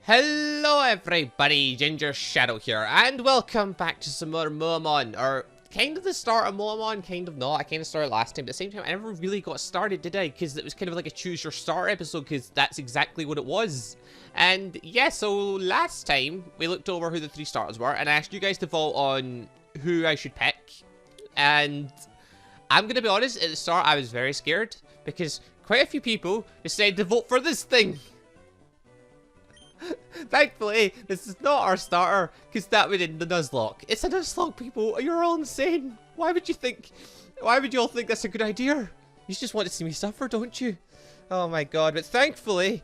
Hello everybody, Ginger Shadow here, and welcome back to some more Moemon, or kind of the start of Moemon, kind of not. I kind of started last time, but at the same time, I never really got started, did I? Because it was kind of like a choose your start episode, because that's exactly what it was. And yeah, so last time, we looked over who the 3 starters were, and I asked you guys to vote on who I should pick. And I'm going to be honest, at the start, I was very scared, because quite a few people decided to vote for this thing. Thankfully, this is not our starter, because that would end the Nuzlocke. It's a Nuzlocke, people. You're all insane. Why would you all think that's a good idea? You just want to see me suffer, don't you? Oh my god. But thankfully,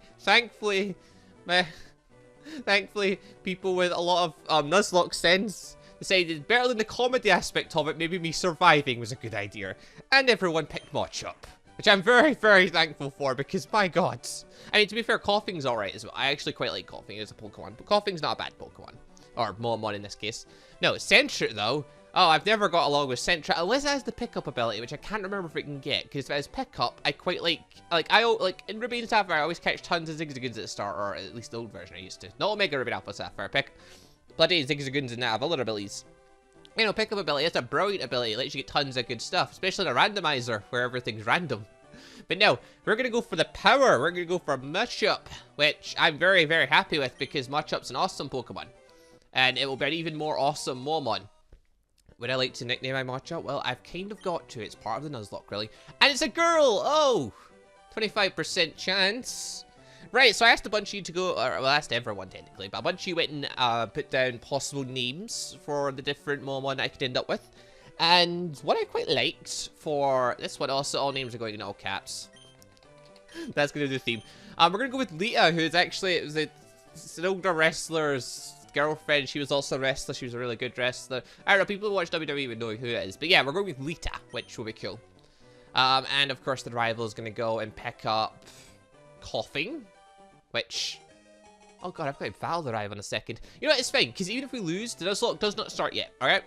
people with a lot of Nuzlocke sense decided better than the comedy aspect of it, maybe me surviving was a good idea. And everyone picked Machop, which I'm very, very thankful for, because my god. I mean, to be fair, Coughing's alright as well. I actually quite like Coughing as a Pokemon, but Coughing's not a bad Pokemon. Or Moemon in this case. No, Sentret though. Oh, I've never got along with Sentret, unless it has the pickup ability, which I can't remember if it can get, because if it has pickup, I quite like in Ruby and Sapphire, I always catch tons of Zigzagoons at the start, or at least the old version I used to. Not Omega Ruby and Alpha Sapphire, pick bloody Zigzagoons and that have other abilities. You know, pickup ability, it's a brilliant ability, it lets you get tons of good stuff, especially in a randomizer, where everything's random. But no, we're going to go for the power. We're going to go for Machop, which I'm very, very happy with because Machop's an awesome Pokemon. And it will be an even more awesome Moemon. Would I like to nickname my Machop? Well, I've kind of got to. It's part of the Nuzlocke, really. And it's a girl! Oh! 25% chance. Right, so I asked a bunch of you to go, or well, I asked everyone technically, but a bunch of you went and put down possible names for the different Moemon I could end up with. And what I quite liked for this one, also all names are going in all caps. That's going to be the theme. We're going to go with Lita, who's actually, it's an older wrestler's girlfriend. She was also a wrestler. She was a really good wrestler. I don't know, people who watch WWE would know who it is. But yeah, we're going with Lita, which will be cool. And of course the rival is going to go and pick up Coughing, which... Oh god, I've got to battle the rival in a second. You know what, it's fine, because even if we lose, the Nuzlocke does not start yet, alright?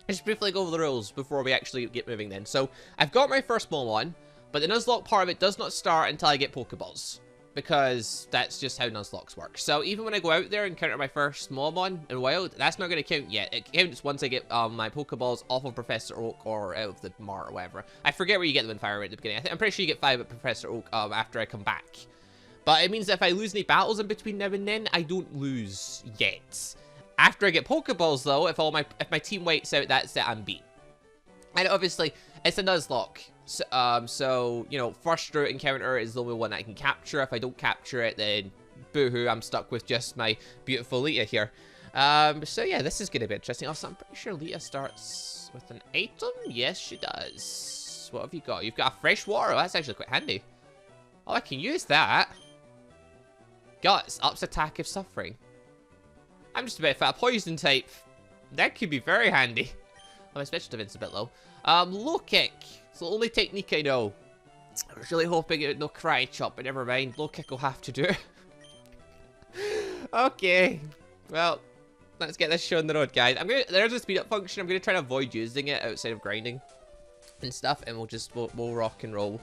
Let's briefly go over the rules before we actually get moving then. So, I've got my first Moemon, but the Nuzlocke part of it does not start until I get Pokeballs. Because that's just how Nuzlocks work. So, even when I go out there and encounter my first Moemon in Wild, that's not going to count yet. It counts once I get my Pokeballs off of Professor Oak or out of the Mart or whatever. I forget where you get them in FireRed at the beginning. I'm pretty sure you get 5 at Professor Oak after I come back. But it means that if I lose any battles in between now and then, I don't lose yet. After I get Pokeballs, though, if my team wipes out, that's it, I'm beat. And obviously, it's a Nuzlocke. So, you know, first route encounter is the only one I can capture. If I don't capture it, then boo-hoo, I'm stuck with just my beautiful Lita here. So yeah, this is going to be interesting. Also, I'm pretty sure Lita starts with an item. Yes, she does. What have you got? You've got a fresh water. Oh, that's actually quite handy. Oh, I can use that. Guts, ups attack if suffering. I'm just a bit fat. Poison type. That could be very handy. Oh, my special defense is a bit low. Low kick. It's the only technique I know. I was really hoping it would no karate chop, but never mind. Low kick will have to do. Okay. Well, let's get this show on the road, guys. There's a speed up function. I'm gonna try to avoid using it outside of grinding and stuff, and we'll rock and roll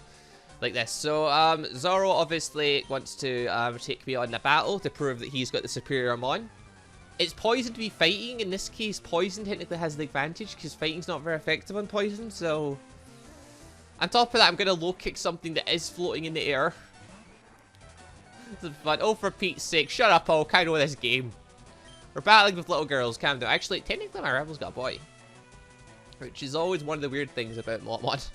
like this. So, Zoro obviously wants to take me on the battle to prove that he's got the superior Mon. It's poison to be fighting. In this case, poison technically has the advantage because fighting's not very effective on poison. So, on top of that, I'm going to low kick something that is floating in the air. This is fun. Oh, for Pete's sake. Shut up, Hulk. I know this game. We're battling with little girls. Calm down. Actually, technically, my rival's got a boy. Which is always one of the weird things about Moemon.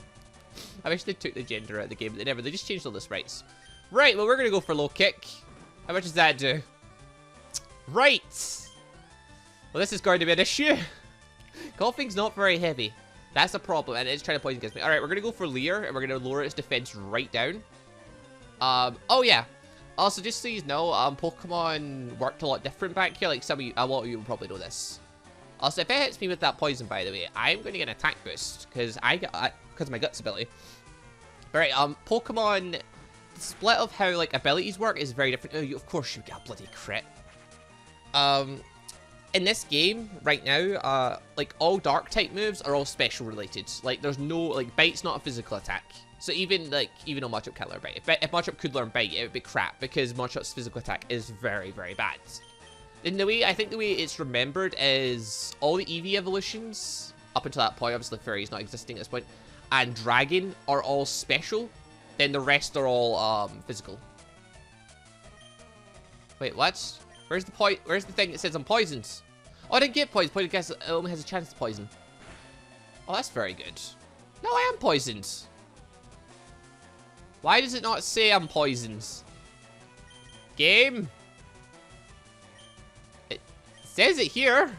I wish they took the gender out of the game, but they never. They just changed all the sprites. Right, well, we're going to go for low kick. How much does that do? Right. Well, this is going to be an issue. Coughing's not very heavy. That's a problem, and it's trying to poison against me. Alright, we're going to go for Leer, and we're going to lower its defense right down. Oh, yeah. Also, just so you know, Pokemon worked a lot different back here. Like, a lot of you will probably know this. Also, if it hits me with that poison, by the way, I'm going to get an attack boost, because of my Guts ability. Alright, Pokemon, the split of how, like, abilities work is very different. Oh, of course you get a bloody crit. In this game, right now, like, all Dark-type moves are all special related. Like, there's no, like, Bite's not a physical attack. So even though Machop can't learn Bite, if Machop could learn Bite, it would be crap because Machop's physical attack is very, very bad. In the way, I think the way it's remembered is all the Eevee evolutions, up until that point, obviously Fairy is not existing at this point, and Dragon are all special, then the rest are all physical. Wait, what? Where's the point? Where's the thing that says I'm poisoned? Oh, I didn't get poisoned. I guess it only has a chance to poison. Oh, that's very good. No, I am poisoned. Why does it not say I'm poisoned? Game? It says it here.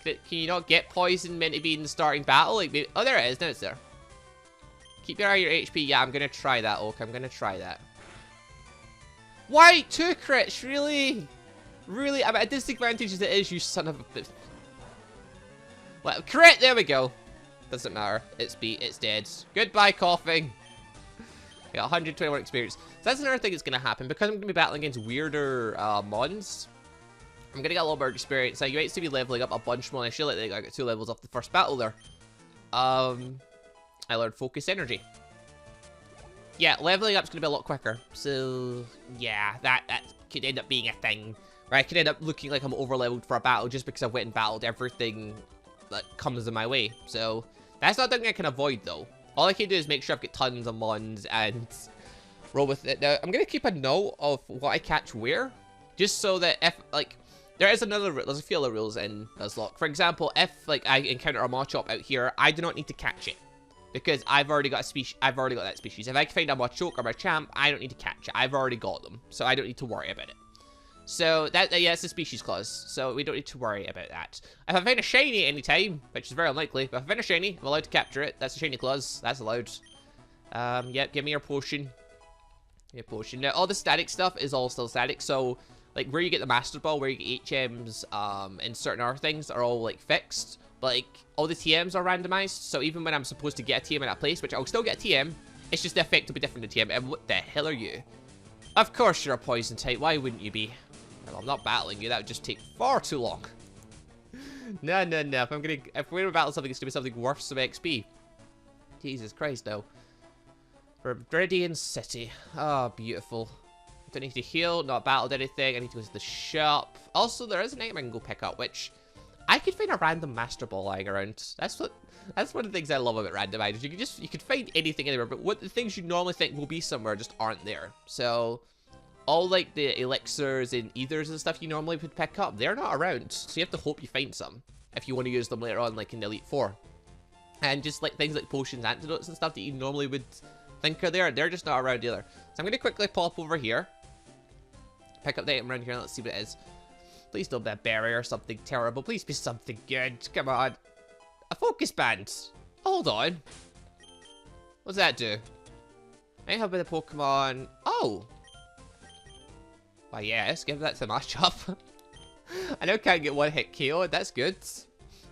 Can you not get poison meant to be in the starting battle? Like, maybe, oh, there it is. Now it's there. Keep your eye on your HP. Yeah, I'm going to try that, Oak. I'm going to try that. Why? 2 crits? Really? Really? I'm at a disadvantage as it is, you son of a bitch. Well, crit! There we go. Doesn't matter. It's beat. It's dead. Goodbye, coughing. I got 121 experience. So that's another thing that's going to happen. Because I'm going to be battling against weirder mons, I'm going to get a lot more experience. Now, you might see me leveling up a bunch more initially. I got 2 levels off the first battle there. I learned Focus Energy. Yeah, leveling up's going to be a lot quicker. So, yeah, that could end up being a thing. Where I could end up looking like I'm over-leveled for a battle just because I went and battled everything that comes in my way. So, that's not something I can avoid, though. All I can do is make sure I've got tons of mons and roll with it. Now, I'm going to keep a note of what I catch where. Just so that if, like, there's a few other rules in Nuzlocke. For example, if, like, I encounter a Machop out here, I do not need to catch it. Because I've already got a species. I've already got that species. If I can find a Machoke or a Machamp, I don't need to catch it. I've already got them. So I don't need to worry about it. So, yeah, it's a species clause. So we don't need to worry about that. If I find a shiny at any time, which is very unlikely, but if I find a shiny, I'm allowed to capture it. That's a shiny clause. That's allowed. Yep, give me your potion. Your potion. Now, all the static stuff is all still static. So, like, where you get the Master Ball, where you get HMs, and certain other things are all, like, fixed. But, like, all the TMs are randomized. So even when I'm supposed to get a TM in that place, which I'll still get a TM, it's just the effect will be different to TM. And what the hell are you? Of course you're a poison type. Why wouldn't you be? Well, I'm not battling you. That would just take far too long. No. If we're gonna battle something, it's gonna be something worth some XP. Jesus Christ, no. For Viridian City. Oh, beautiful. Don't need to heal. Not battled anything. I need to go to the shop. Also, there is an item I can go pick up, which I could find a random Master Ball lying around. That's one of the things I love about randomizers. You could find anything anywhere, but what the things you normally think will be somewhere just aren't there. So all like the elixirs and ethers and stuff you normally would pick up, they're not around. So you have to hope you find some if you want to use them later on, like in Elite 4. And just like things like potions, antidotes and stuff that you normally would think are there, they're just not around either. So I'm gonna quickly pop over here, pick up the item around here, and let's see what it is. Please don't be a berry or something terrible. Please be something good. Come on. A focus band. Hold on. What does that do? I have a bit of Pokemon. Oh. Why, yes. Give that to Machop. I know I can't get one hit KO. That's good.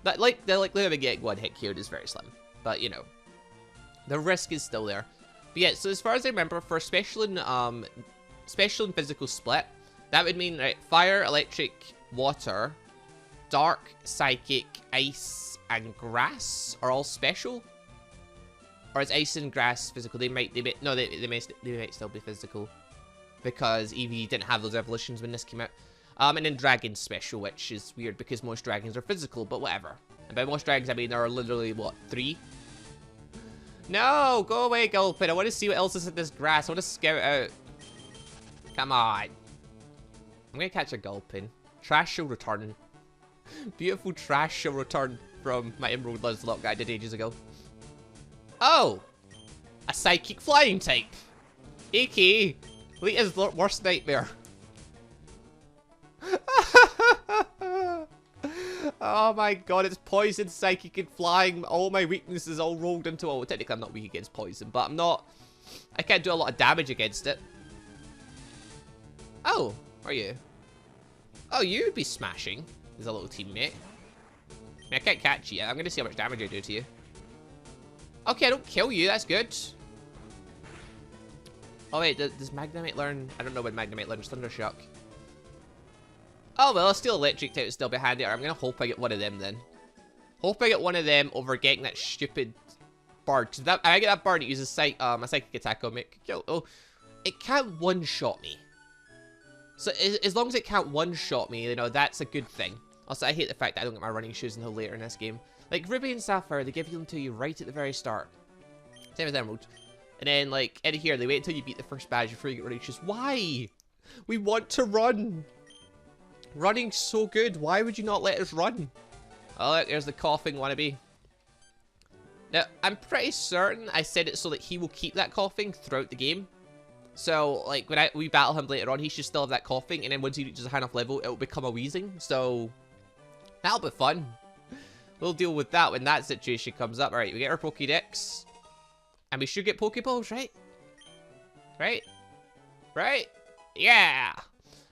The likelihood of getting one hit KO'd is very slim. But, you know. The risk is still there. But yeah, so as far as I remember, for special and physical split, that would mean, right, fire, electric, water, dark, psychic, ice, and grass are all special? Or is ice and grass physical? They might still be physical. Because Eevee didn't have those evolutions when this came out. And then dragon's special, which is weird because most dragons are physical, but whatever. And by most dragons, I mean there are literally, what, 3? No! Go away, Gulpin. I want to see what else is in this grass. I want to scout out. Come on. I'm gonna catch a Gulpin. Trash shall return. Beautiful trash shall return from my Emerald Nuzlocke I did ages ago. Oh! A psychic flying type! A.K.A. Lita's worst nightmare. Oh my god, it's poison, psychic, and flying. All my weaknesses all rolled into... Oh, technically I'm not weak against poison, but I can't do a lot of damage against it. Oh, are you? Oh, you'd be smashing as a little teammate. I mean, I can't catch you yet. I'm going to see how much damage I do to you. Okay, I don't kill you. That's good. Oh, wait. Does Magnemite learn? I don't know when Magnemite learns Thundershock. Oh, well, a Steel Electric type is still behind it. I'm going to hope I get one of them then. Hope I get one of them over getting that stupid bird. Because if I get that bird, it uses a psychic attack on me. It can't one-shot me. So as long as it can't one-shot me, you know, that's a good thing. Also, I hate the fact that I don't get my running shoes until later in this game. Like, Ruby and Sapphire, they give them to you right at the very start. Same as Emerald. And then, like, in here, they wait until you beat the first badge before you get running shoes. Why? We want to run. Running's so good. Why would you not let us run? Oh, look, there's the coughing wannabe. Now, I'm pretty certain I said it so that he will keep that coughing throughout the game. So, like, when we battle him later on, he should still have that coughing. And then once he reaches a high enough level, it will become a wheezing. So, that'll be fun. We'll deal with that when that situation comes up. Alright, we get our Pokédex. And we should get Pokeballs, right? Right? Right? Yeah!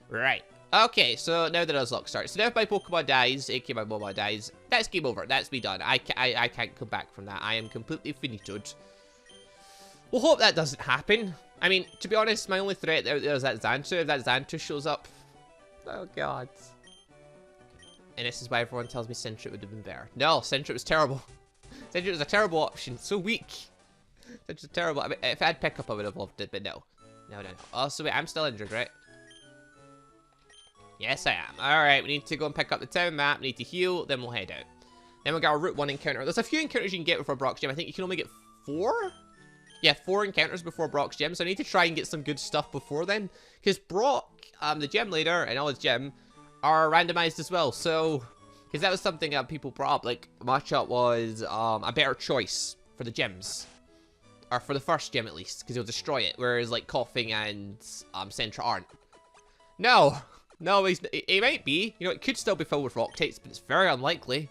Right. Okay, so now the Nuzlocke starts. So now if my Pokemon dies, aka my Moemon dies, that's game over. That's me done. I can't come back from that. I am completely finitoed. We'll hope that doesn't happen. I mean, to be honest, my only threat out there is that Xantu. If that Xantu shows up... Oh, God. And this is why everyone tells me Sentret would have been better. No, Sentret was terrible. Sentret was a terrible option. So weak. Sentret's terrible. I mean, if I had Pickup, I would have loved it, but no. No. Oh, so wait, I'm still injured, right? Yes, I am. Alright, we need to go and pick up the town map. We need to heal, then we'll head out. Then we'll get our Route 1 encounter. There's a few encounters you can get before Brock's Gym. I think you can only get 4? Yeah, 4 encounters before Brock's Gym. So I need to try and get some good stuff before then. Because Brock, the gym leader, and all his gym are randomized as well. So, because that was something that people brought up. Like, Matchup was a better choice for the gyms. Or for the first gym, at least. Because it'll destroy it. Whereas, like, Coughing and Sentret aren't. No. No, he might be. You know, it could still be filled with rock types, but it's very unlikely.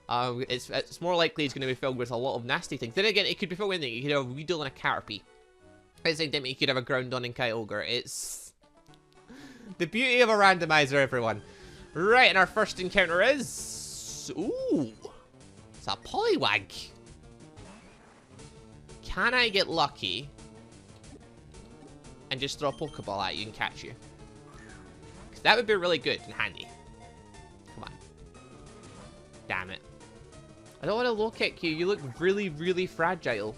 It's more likely it's going to be filled with a lot of nasty things. Then again, it could be filled with anything. You could have a Weedle and a Caterpie. At the same time, you could have a Groundon and Kyogre. It's the beauty of a randomizer, everyone. Right, and our first encounter is... Ooh. It's a Poliwag. Can I get lucky and just throw a Pokeball at you and catch you? That would be really good and handy. Come on. Damn it. I don't want to low kick you. You look really, really fragile.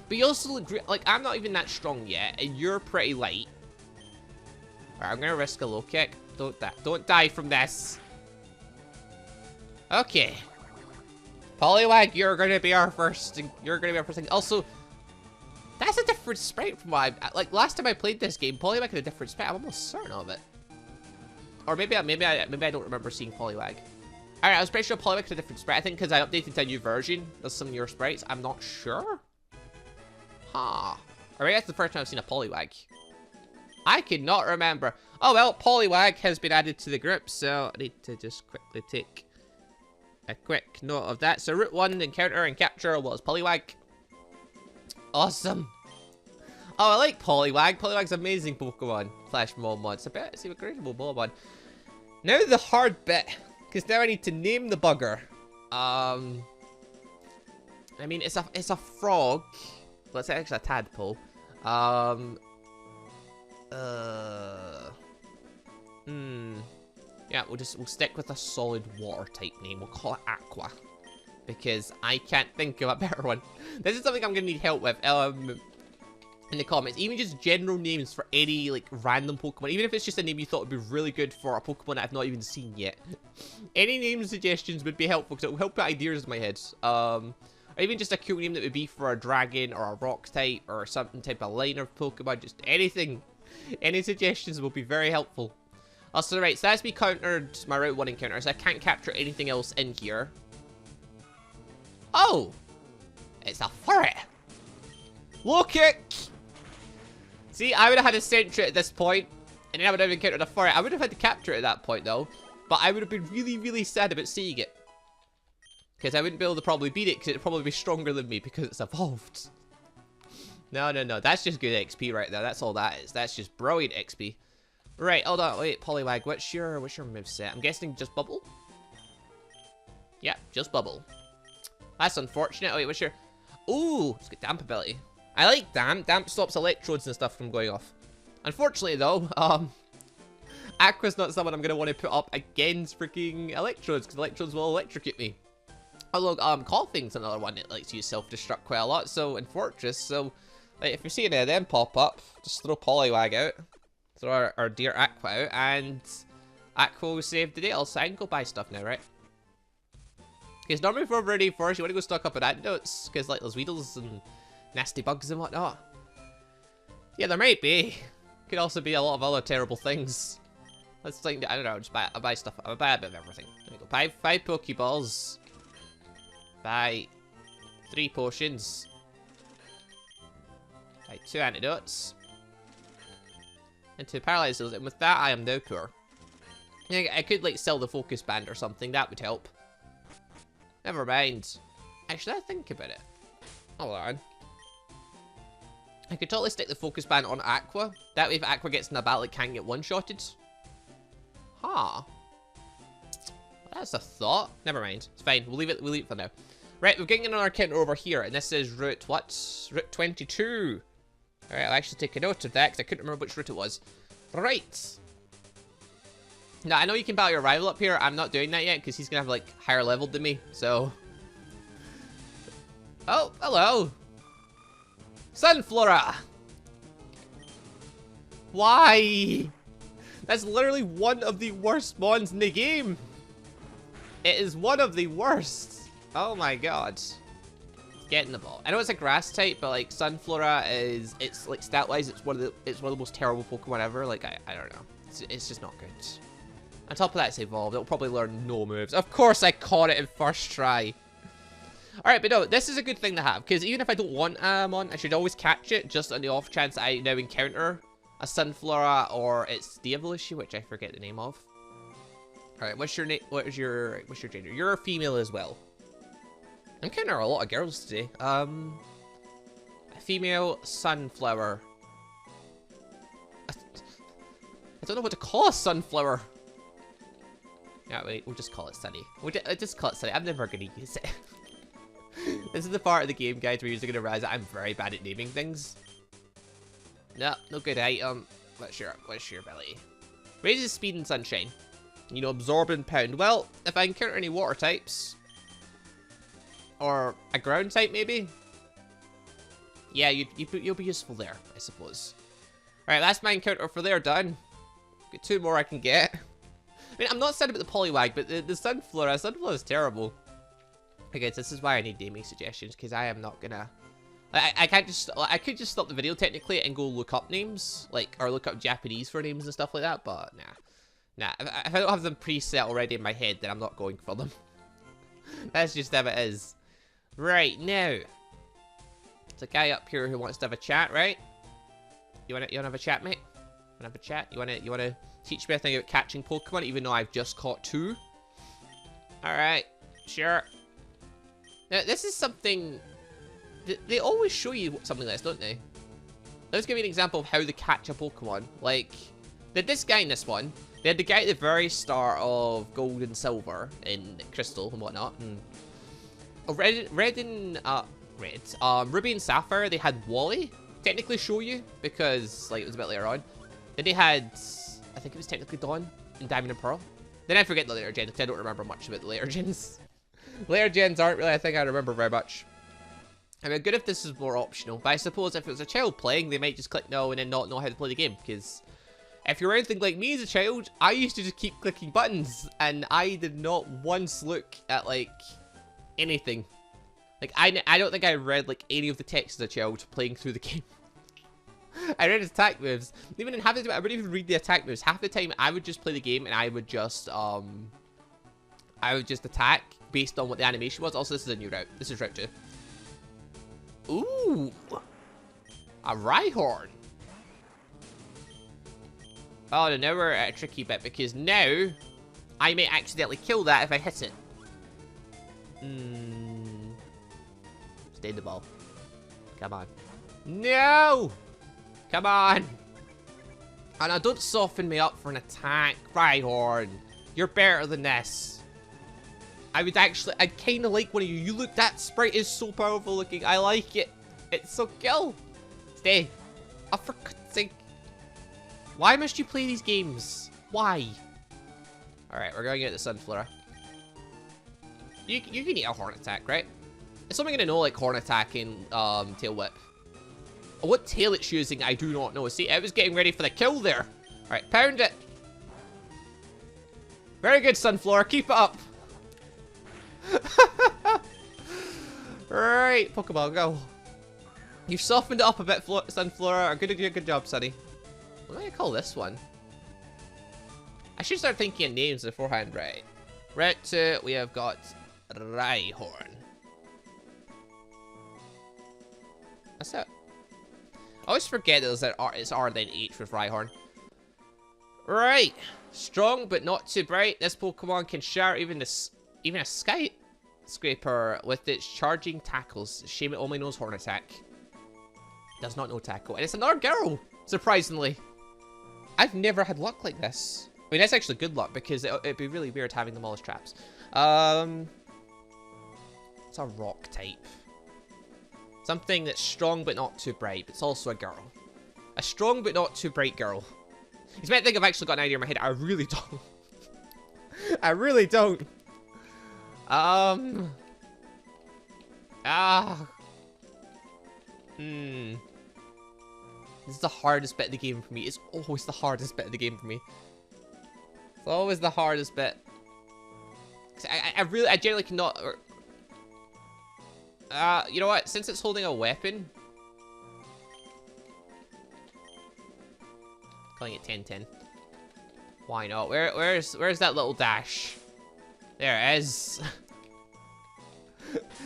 But you also look... Like, I'm not even that strong yet. And you're pretty light. Alright, I'm going to risk a low kick. Don't die from this. Okay. Poliwag, you're going to be our first... You're going to be our first thing. Also, that's a different sprite from what I... Like, last time I played this game, Poliwag had a different sprite. I'm almost certain of it. Or maybe I don't remember seeing Poliwag. Alright, I was pretty sure Poliwag had a different sprite. I think because I updated to a new version. There's some newer sprites. I'm not sure. Huh. Alright, that's the first time I've seen a Poliwag. I could not remember. Oh well, Poliwag has been added to the group, so I need to just quickly take a quick note of that. So Route 1, encounter and capture was Poliwag. Awesome. Oh, I like Poliwag. Poliwag's amazing Pokemon. Slash Moemon. It's a incredible Moemon. Now the hard bit. Because now I need to name the bugger. I mean, it's a frog. Let's say it's a tadpole. Yeah, we'll stick with a solid water type name. We'll call it Aqua. Because I can't think of a better one. This is something I'm going to need help with. In the comments, even just general names for any like random Pokemon, even if it's just a name you thought would be really good for a Pokemon that I've not even seen yet. Any name suggestions would be helpful because it will help put ideas in my head. Or even just a cool name that would be for a dragon or a rock type or something type of line of Pokemon. Just anything. Any suggestions will be very helpful. Also, right, so that's me countered my Route 1 encounter, so I can't capture anything else in here. Oh! It's a furret! Low kick! See, I would have had a Sentret at this point, and then I would have encountered a furret. I would have had to capture it at that point, though. But I would have been really, really sad about seeing it. Because I wouldn't be able to probably beat it, because it would probably be stronger than me, because it's evolved. No. That's just good XP right there. That's all that is. That's just brilliant XP. Right, hold on. Wait, Poliwag, what's your moveset? I'm guessing just Bubble? Yeah, just Bubble. That's unfortunate. Oh, wait, what's your... Ooh, it's got Damp ability. I like Damp. Damp stops electrodes and stuff from going off. Unfortunately, though, Aqua's not someone I'm going to want to put up against freaking electrodes, because electrodes will electrocute me. Although, Coughing's another one that likes to use self-destruct quite a lot, so, in Fortress, so, like, if you're seeing any of them pop up, just throw Poliwag out, throw our dear Aqua out, and Aqua will save the day. Also, I can go buy stuff now, right? Because normally if we're ready first, you want to go stock up on antidotes, because, like, there's Weedles and nasty bugs and whatnot. Yeah, there might be. Could also be a lot of other terrible things. Let's think, I don't know, I'll buy stuff, I'll buy a bit of everything. There we go, buy 5 Pokeballs. Buy 3 potions. Buy 2 antidotes. And 2 paralyzers, and with that I am now poor. I could like sell the focus band or something, that would help. Never mind. Actually, I think about it. Hold on. I could totally stick the focus band on Aqua. That way if Aqua gets in a battle, it can't get one-shotted. Huh. That's a thought. Never mind. It's fine. We'll leave it for now. Right, we're getting another counter over here, and this is route, what? Route 22. Alright, I'll actually take a note of that, because I couldn't remember which route it was. Right. Now, I know you can battle your rival up here. I'm not doing that yet, because he's going to have, like, higher leveled than me, so... Oh, hello. Sunflora. Why? That's literally one of the worst mons in the game. It is one of the worst. Oh my god. Get in the ball. I know it's a grass type, but like Sunflora is, it's like stat-wise, it's one of the most terrible Pokemon ever. Like I don't know. It's just not good. On top of that, it's evolved. It'll probably learn no moves. Of course, I caught it in first try. All right, but no, this is a good thing to have because even if I don't want a mon, I should always catch it just on the off chance I now encounter a Sunflora or its de-evolution, which I forget the name of. All right, what's your name? What is your gender? You're a female as well. I'm encountering a lot of girls today. A female sunflower. I don't know what to call a sunflower. Yeah, wait, we'll just call it Sunny. We'll just call it Sunny. I'm never gonna use it. This is the part of the game, guys, where you're gonna realize that I'm very bad at naming things. No, no good item. What's your belly? Raises speed and sunshine. You know, absorb and pound. Well, if I encounter any water types, or a ground type, maybe. Yeah, you'll be useful there, I suppose. All right, that's my encounter for there done. Got 2 more I can get. I mean, I'm not sad about the Poliwag, but the Sunflora is terrible. Okay, this is why I need naming suggestions, because I am not gonna... I can't just... I could just stop the video, technically, and go look up names, like, or look up Japanese for names and stuff like that, but nah. Nah, if I don't have them preset already in my head, then I'm not going for them. That's just how it is. Right, now. There's a guy up here who wants to have a chat, right? You wanna have a chat, mate? Wanna have a chat? You wanna teach me a thing about catching Pokemon, even though I've just caught 2? Alright, sure. Now, this is something... They always show you something like this, don't they? Let's give you an example of how they catch a Pokemon. Like, this guy in this one, they had the guy at the very start of Gold and Silver in Crystal and whatnot. And Ruby and Sapphire, they had Wally technically show you because, like, it was a bit later on. Then they had, I think it was technically Dawn in Diamond and Pearl. Then I forget the later gens because I don't remember much about the later gens. Later gens aren't really a thing I remember very much. I mean, good if this is more optional, but I suppose if it was a child playing, they might just click no and then not know how to play the game, because if you're anything like me as a child, I used to just keep clicking buttons, and I did not once look at, like, anything. Like, I don't think I read, like, any of the text as a child playing through the game. I read his attack moves. Even in half the time, I wouldn't even read the attack moves. Half the time, I would just play the game, and I would just attack based on what the animation was. Also, this is a new route. This is route 2. Ooh, a Rhyhorn. Oh, now we're at a tricky bit because now I may accidentally kill that if I hit it. Stay in the ball. Come on. No! Come on. And now don't soften me up for an attack, Rhyhorn. You're better than this. I'd kind of like one of you. You look, that sprite is so powerful looking. I like it. It's so cool. Stay. Oh, for God's sake. Why must you play these games? Why? Alright, we're going to get the Sunflora. You can eat a horn attack, right? Is someone gonna know like horn attack and tail whip? What tail it's using, I do not know. See, it was getting ready for the kill there. All right, pound it. Very good, Sunflower. Keep it up. Right, Pokeball, go. You've softened it up a bit, Sunflower. Good job, Sunny. What do I call this one? I should start thinking of names beforehand, right? Right, we have got Rhyhorn. That's it. I always forget that it's R then H with Rhyhorn. Right. Strong but not too bright. This Pokemon can shatter even a skyscraper with its charging tackles. Shame it only knows Horn Attack. Does not know Tackle. And it's another girl, surprisingly. I've never had luck like this. I mean, that's actually good luck because it'd be really weird having them all as traps. It's a rock type. Something that's strong but not too bright. But it's also a girl. A strong but not too bright girl. You might think I've actually got an idea in my head. I really don't. I really don't. This is the hardest bit of the game for me. It's always the hardest bit of the game for me. It's always the hardest bit. I generally cannot. You know what? Since it's holding a weapon, calling it 10-10. Why not? Where's that little dash? There it is.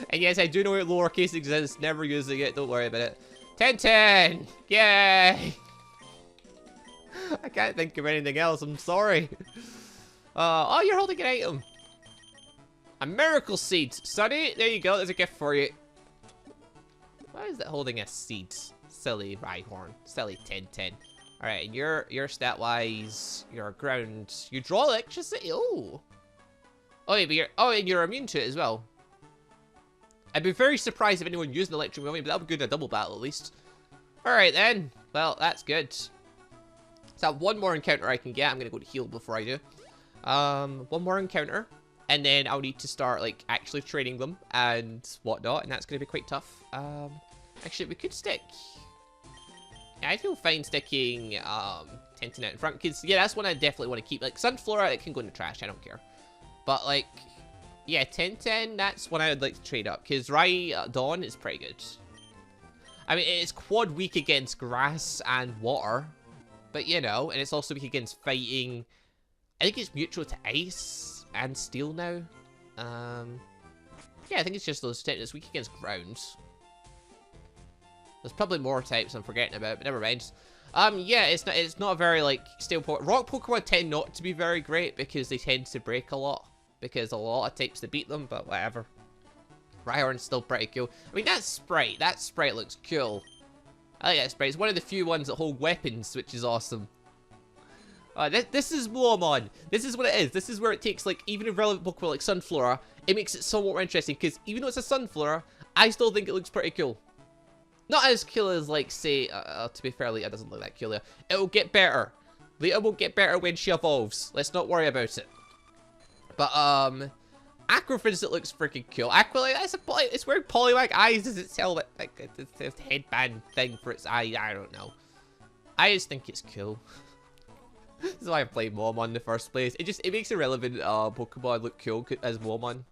And yes, I do know it lowercase exists. Never using it. Don't worry about it. 10-10. Yay! I can't think of anything else. I'm sorry. Oh, you're holding an item. A miracle seed. Sunny, there you go. There's a gift for you. Why is that holding a seed? Silly Rhyhorn. Silly 10-10. Alright, and you're stat-wise, you're ground. You draw electricity? Oh. Oh, yeah, but and you're immune to it as well. I'd be very surprised if anyone used an electric movement, but that would be good in a double battle at least. Alright then. Well, that's good. So one more encounter I can get. I'm gonna go to heal before I do. One more encounter. And then I'll need to start, like, actually training them and whatnot. And that's gonna be quite tough. Actually, we could stick... I feel fine sticking 10-10 out in front, because, yeah, that's one I definitely want to keep. Like, Sunflora, it can go in the trash, I don't care. But, like, yeah, 10-10, that's one I would like to trade up, because Dawn is pretty good. I mean, it's quad weak against grass and water, but, you know, and it's also weak against fighting. I think it's neutral to ice and steel now. Yeah, I think it's just those types. It's weak against ground. There's probably more types I'm forgetting about, but never mind. Yeah, it's not a very, like, steel Pokemon. Rock Pokemon tend not to be very great because they tend to break a lot. Because a lot of types to beat them, but whatever. Rhyhorn's still pretty cool. I mean, that sprite looks cool. I like that sprite. It's one of the few ones that hold weapons, which is awesome. This is Moemon. This is what it is. This is where it takes, like, even a relevant Pokemon like Sunflora, it makes it somewhat more interesting, because even though it's a Sunflora, I still think it looks pretty cool. Not as cool as, like, say, to be fair, Lita doesn't look that cool. It will get better. Lita will get better when she evolves. Let's not worry about it. But, Aqua, for instance, looks freaking cool. Aqua, like, it's wearing Poliwag eyes as its helmet, like, it's a headband thing for its eye. I don't know. I just think it's cool. This is why I played Moemon in the first place. It makes a relevant Pokemon look cool as Moemon.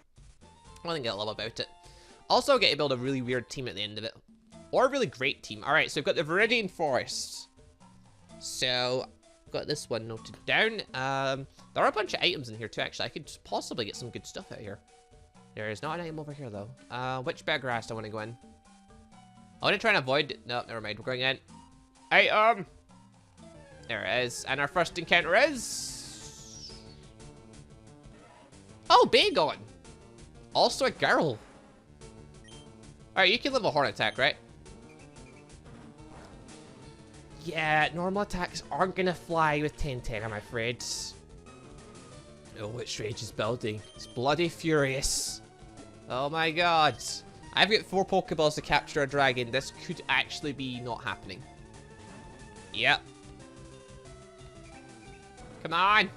One thing I love about it. Also, I get to build a really weird team at the end of it. Or a really great team. Alright, so we've got the Viridian Forest. So, I've got this one noted down. There are a bunch of items in here too, actually. I could possibly get some good stuff out here. There is not an item over here, though. Which bed grass do I want to go in? I want to try and avoid... No, never mind. We're going in. Item! There it is. And our first encounter is... Oh, Bagon! Also a girl. Alright, you can live a horn attack, right? Yeah, normal attacks aren't gonna fly with 10-10, I'm afraid. Oh, which rage is building? It's bloody furious. Oh my god. I've got 4 Pokeballs to capture a dragon. This could actually be not happening. Yep. Come on.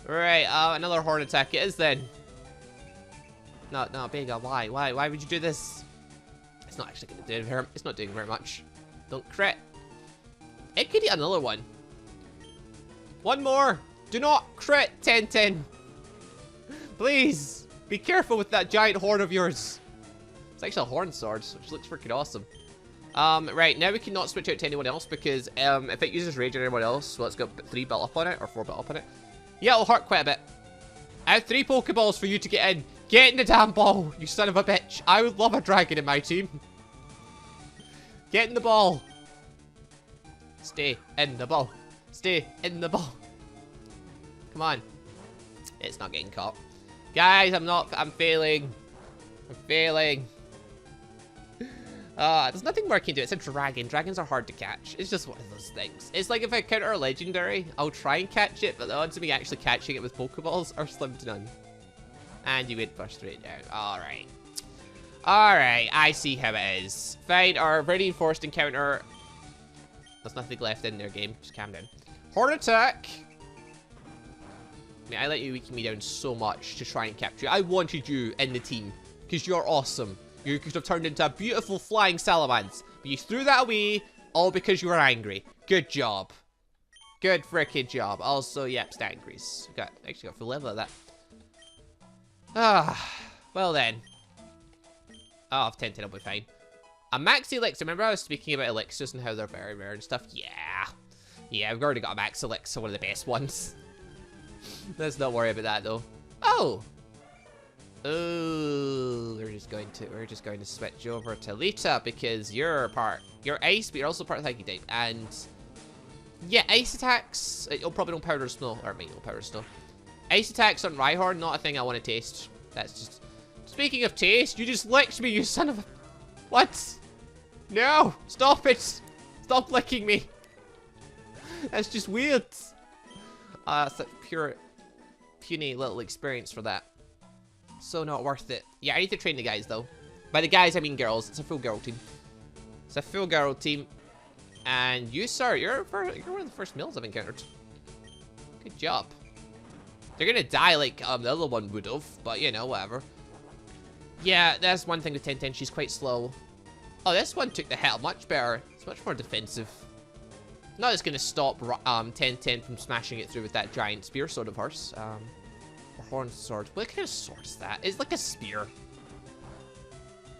Right, another horn attack it is then. No, no, Bega, why? Why would you do this? It's not actually going to do it. It's not doing very much. Don't crit. It could eat another one. One more. Do not crit, 1010. Please. Be careful with that giant horn of yours. It's actually a horn sword, which looks freaking awesome. Right, now we cannot switch out to anyone else because if it uses rage on anyone else, well, it's got 3 built up on it, or 4 built up on it. Yeah, it'll hurt quite a bit. I have 3 Pokeballs for you to get in. Get in the damn ball, you son of a bitch. I would love a dragon in my team. Get in the ball. Stay in the ball. Stay in the ball. Come on. It's not getting caught. Guys, I'm failing. I'm failing. There's nothing more I can do. It's a dragon. Dragons are hard to catch. It's just one of those things. It's like if I counter a legendary, I'll try and catch it, but the odds of me actually catching it with Pokeballs are slim to none. And you went first straight down. Alright. Alright, I see how it is. Fine, our very enforced encounter. There's nothing left in their game. Just calm down. Horn attack. I mean, I let you weaken me down so much to try and capture you. I wanted you in the team because you're awesome. You could have turned into a beautiful flying salamence, but you threw that away all because you were angry. Good job. Good freaking job. Also, yep, stat increase. Actually got full level of that. Well then. Oh, 10-10 will be fine. A max elixir. Remember I was speaking about elixirs and how they're very rare and stuff? Yeah. Yeah, we've already got a max elixir, one of the best ones. Let's not worry about that though. Oh. Oh, we're just going to switch over to Lita because you're ice, but you're also part of the Psychic type. And yeah, ice attacks. It'll probably don't powder snow, or maybe it'll powder snow. Ice attacks on Rhyhorn, not a thing I want to taste. That's just. Speaking of taste, you just licked me, you son of a. What? No! Stop it! Stop licking me! That's just weird. It's a puny little experience for that. So not worth it. Yeah, I need to train the guys though. By the guys, I mean girls. It's a full girl team. It's a full girl team. And you, sir, you're one of the first males I've encountered. Good job. They're gonna die like the other one would have, but you know, whatever. Yeah, that's one thing with 10-10. She's quite slow. Oh, this one took the hell much better. It's much more defensive. Not it's gonna stop 10-10 from smashing it through with that giant spear sword of hers. Or horn sword. What kind of sword is that? It's like a spear.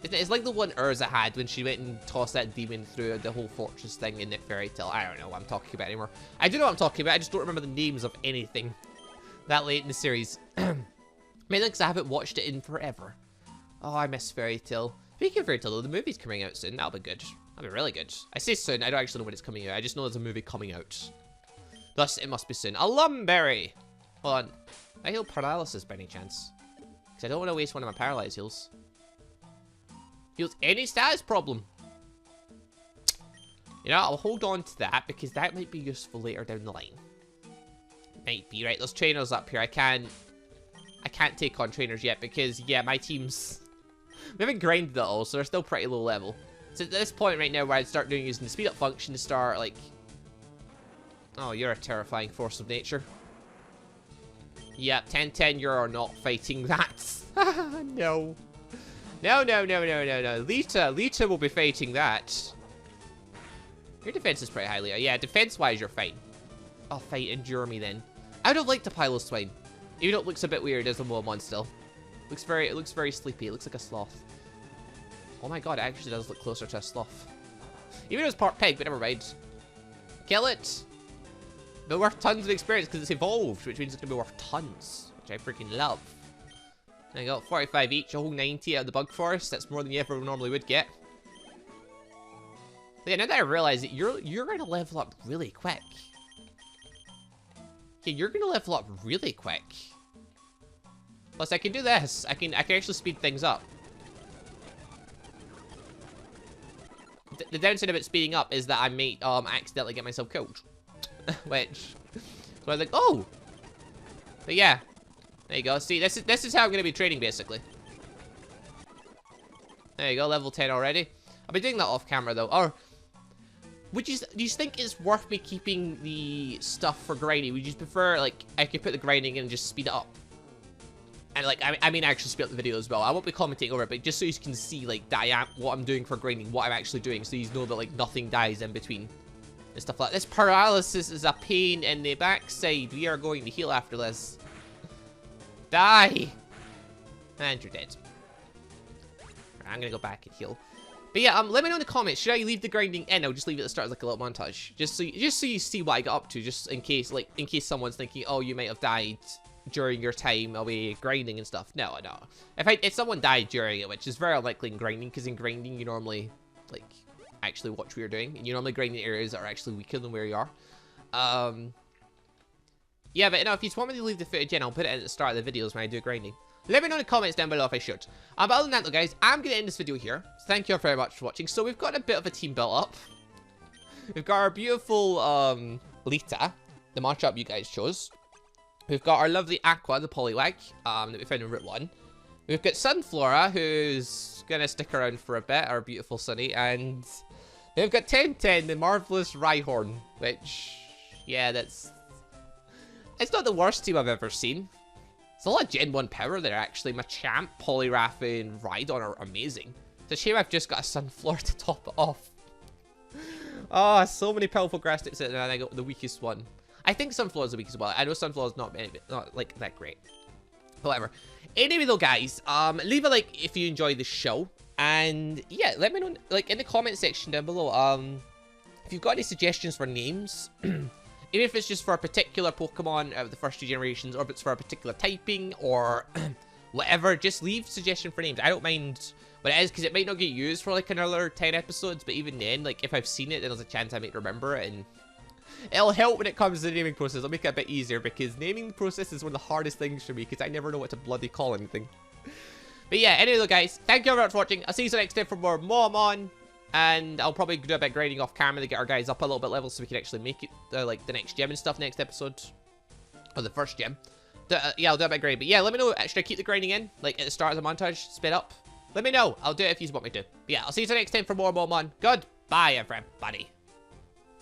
Isn't it? It's like the one Urza had when she went and tossed that demon through the whole fortress thing in Nick Fairy Tale. I don't know what I'm talking about anymore. I do know what I'm talking about. I just don't remember the names of anything that late in the series. Mainly because I haven't watched it in forever. Oh, I miss Fairy Tale. Speaking of Fairy Tale, though, the movie's coming out soon. That'll be good. That'll be really good. I say soon. I don't actually know when it's coming out. I just know there's a movie coming out. Thus, it must be soon. A Lumberry! Hold on. I heal paralysis by any chance? Because I don't want to waste one of my paralyzed heals. Heals any status problem. You know, I'll hold on to that because that might be useful later down the line. Might be. Right, there's trainers up here. I can't take on trainers yet because, yeah, my team's... We haven't grinded at all, so they're still pretty low level. So at this point right now where I'd start using the speed up function to start, like... Oh, you're a terrifying force of nature. Yep, 10-10, you're not fighting that. No. No. Lita will be fighting that. Your defense is pretty high, Lita. Yeah, defense-wise, you're fine. Oh, fight, endure me then. I don't like the Piloswine. Even though it looks a bit weird as a Moemon still. It looks very sleepy. It looks like a sloth. Oh my god, it actually does look closer to a sloth. Even though it's part pig, but never mind. Kill it! They're worth tons of experience because it's evolved, which means it's going to be worth tons. Which I freaking love. And I got 45 each, a whole 90 out of the bug forest. That's more than you ever normally would get. But yeah, now that I realize that you're going to level up really quick. Okay, you're going to level up really quick. Plus, I can do this. I can actually speed things up. The downside of it speeding up is that I may accidentally get myself killed. Which, so I think, oh! But yeah, there you go. See, this is how I'm going to be training, basically. There you go, level 10 already. I'll be doing that off camera, though. Or, do you think it's worth me keeping the stuff for grinding? Would you prefer, like, I could put the grinding in and just speed it up? And like, I mean actually speed up the video as well. I won't be commenting over it, but just so you can see like that I am, what I'm doing for grinding, what I'm actually doing, so you know that like nothing dies in between and stuff like this. Paralysis is a pain in the backside. We are going to heal after this. Die! And you're dead. I'm gonna go back and heal. But yeah, let me know in the comments, should I leave the grinding in? I'll just leave it at the start as like a little montage. Just so you see what I got up to, just in case someone's thinking, oh, you might have died during your time away grinding and stuff. No. If someone died during it, which is very unlikely in grinding, because in grinding you normally like actually watch what you're doing, and you normally grind in areas that are actually weaker than where you are. Yeah, but if you just want me to leave the footage in, I'll put it at the start of the videos when I do grinding. Let me know in the comments down below if I should. But other than that though, guys, I'm gonna end this video here. So thank you all very much for watching. So we've got a bit of a team built up. We've got our beautiful Lita, the matchup you guys chose. We've got our lovely Aqua, the Poliwag, that we found in Route 1. We've got Sunflora, who's gonna stick around for a bit, our beautiful Sunny, and we've got 1010, the marvelous Rhyhorn, which, yeah, it's not the worst team I've ever seen. It's a lot of Gen 1 power there, actually. Machamp, Poliwrath, and Rhydon are amazing. It's a shame I've just got a Sunflora to top it off. Oh, so many powerful grass types, and I got the weakest one. I think Sunflora's the weakest one. I know Sunflora's not like that great. Whatever. Anyway though, guys, leave a like if you enjoy the show. And yeah, let me know like in the comment section down below, if you've got any suggestions for names. Even if it's just for a particular Pokemon out of the first 2 generations, or if it's for a particular typing, or whatever, just leave suggestion for names. I don't mind what it is, because it might not get used for like another 10 episodes, but even then, like if I've seen it, then there's a chance I might remember it, and it'll help when it comes to the naming process. It'll make it a bit easier, because naming the process is one of the hardest things for me, because I never know what to bloody call anything. But yeah, anyway though, guys, thank you very much for watching. I'll see you next time for more Moemon. And I'll probably do a bit of grinding off camera to get our guys up a little bit level so we can actually make it, like, the next gem and stuff next episode. Or the first gem. Yeah, I'll do a bit of grinding. But yeah, let me know, should I keep the grinding in? Like, at the start of the montage, sped up? Let me know. I'll do it if you want me to. But yeah, I'll see you next time for more Moemon. Goodbye, everybody.